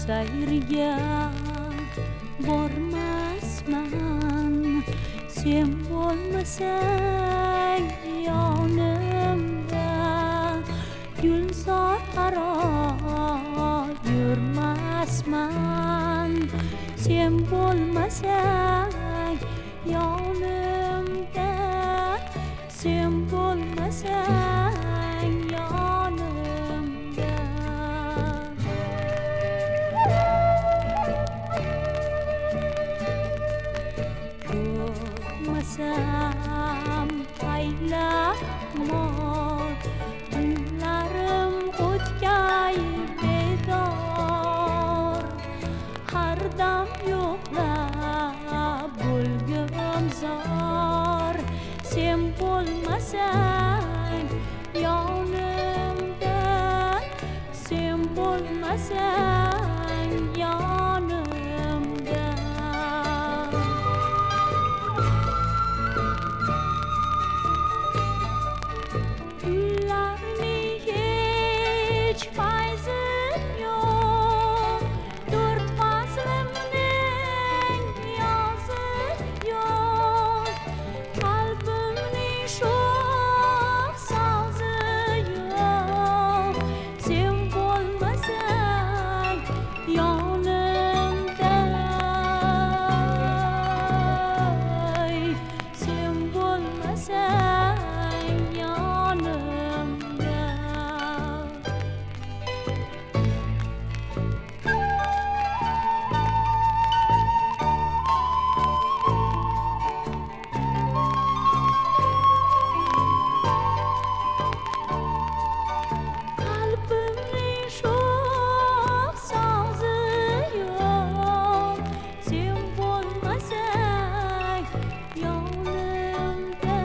Sayrga bormasman sen bo'lmasang yonimda gulzor aro yurmasman sen bo'lmasang yonimda sen bo'lmasang yonimda ko'rmasam aylanmoq tunlarim o'tgay bedor har dam yo'qlab bo'lgim zor sen bo'lmasang yonimda sen bo'lmasang yonimda kunlarning hech fayzi yo'q to'rt faslimning yozi yo'q qalbimning sho'x sozi yo'q sen bo'lmasang yonimda sen bo'lmasang yonimda qalbimning sho'x sozi yo'q sen bo'lmasang yonimda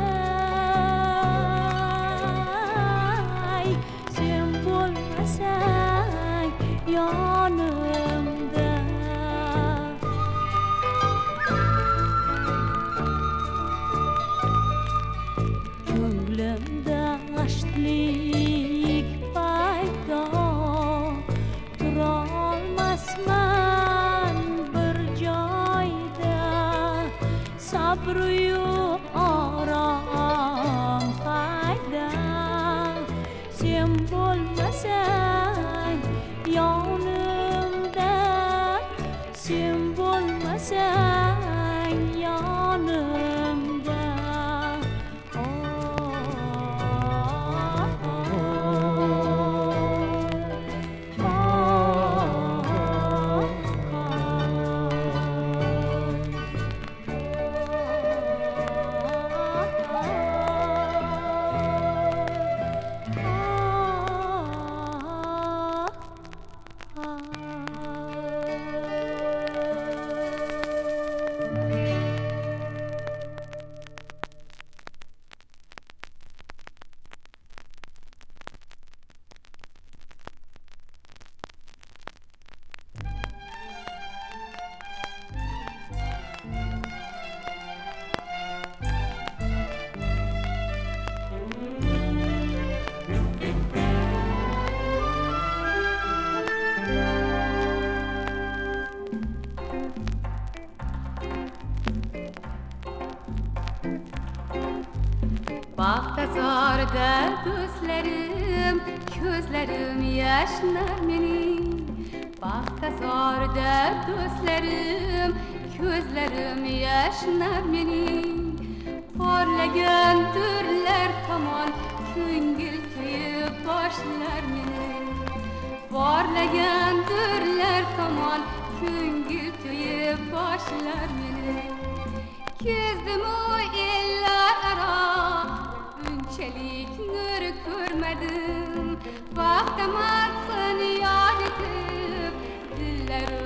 sen bo'lmasang yonimda ko'nglimda g'ashlik paydo turolmasman bir joyda sabru orom qayda sen bo'lmasang yonimda sen bo'lmasang yonimda Bag'dazorda do'stlarim, ko'zlarim yashnar mening. Bag'dazorda do'stlarim, ko'zlarim yashnar mening. Porlagan turlar tomon ko'ngil to'yib boshlar mening. Porlagan turlar tomon ko'ngil to'yib boshlar mening. Kezdim-u ellar aro bunchalik nur ko'rmadim. Vaqt amatsin yod etib, dillaru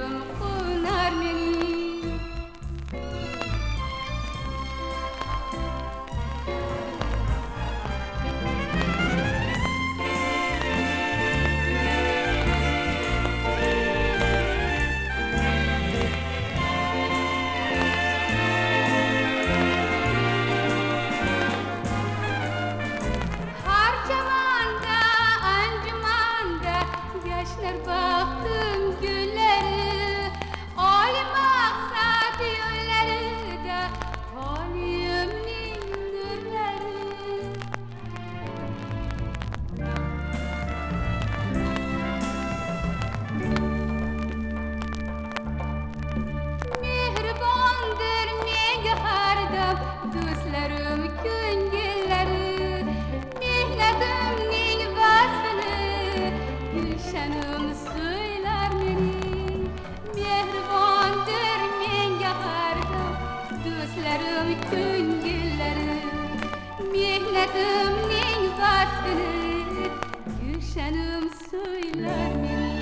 Gülşenim söyler meni Mehribandır menga harda Do'stlarim ko'ngillerim Mehnatimning vaqtini Gülşenim söyler meni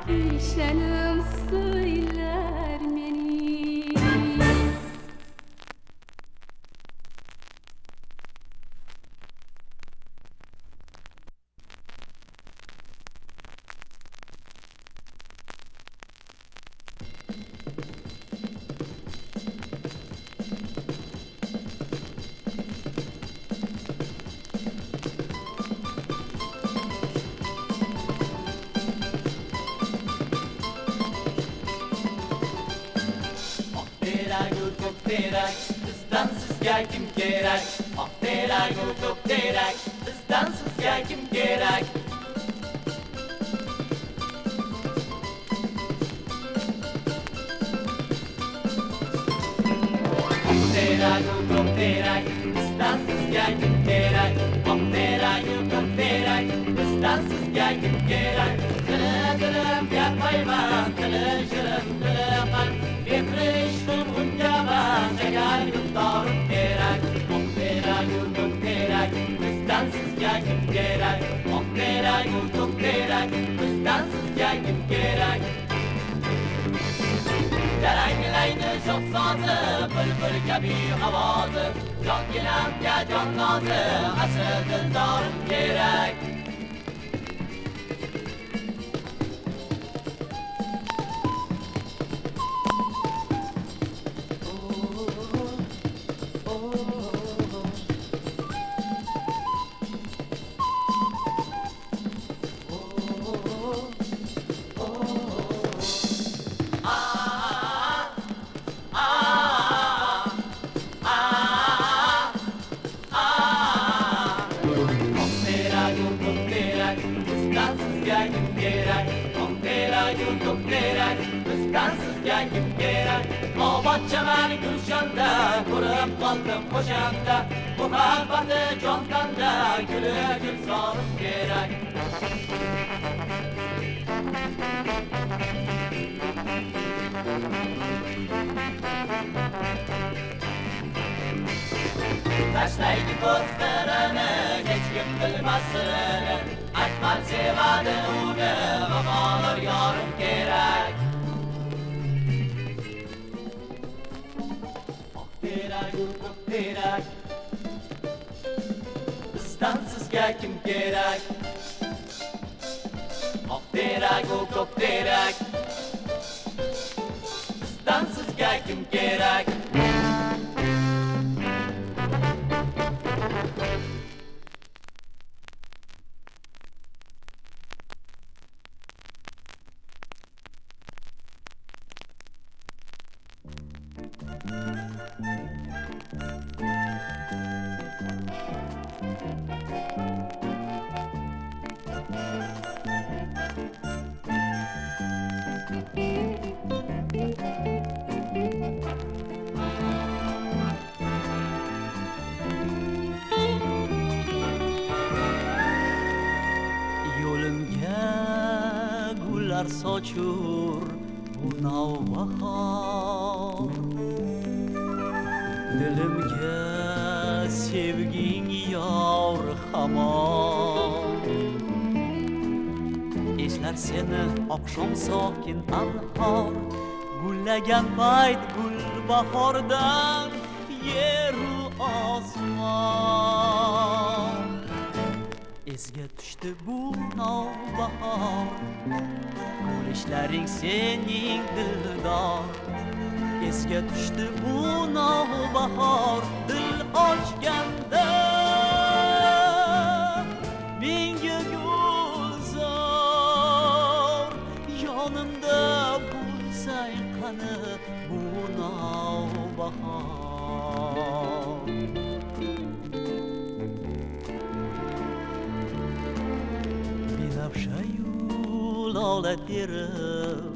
Gülşenim söyler meni Terak, bizdan sizga kim kerak? Oq terak, ko'k terak, bizdan sizga kim kerak? Oq terak, ko'k terak, bizdan sizga kim kerak? Oq terak, ko'k terak, bizdan sizga kim kerak? Dilim gapayman, dilim shirin, dilim qalb, beprishdim ungaman, agar yurtdorim kerak. Oq terak, ko'k terak, bizdan sizga kim kerak? Oq terak, ko'k terak, bizdan sizga kim kerak? Jaranglaydi shoh sozi, bulbul kabi ovozi, jon gilamga jon nozi, asl dildorim kerak. Obodchaman Gulshanda, ko'rib qoldim o'shanda, muhabbati jonda, guli gulzorim kerak. Tashlaydi ko'zlarini, hech kim bilmas sirini, Akmal sevadi uni, vafodor yorim kerak. Ko'k terak, bizdan sizga kim kerak? Oq terak, ko'k terak, bizdan sizga kim kerak? Sochur bu navbahor, dilimga sevging yor hamon. Eslar seni oqshom sokin anhor, gullagan payt gul bahordan yeru osmon. Esga tushdi bu navbahor, ko'rishlaring sening dildor. Esga tushdi bu navbahor, dil ochganda menga gulzor. Yonimda bo'lsang qani bu navbahor. Binafshayu lola terib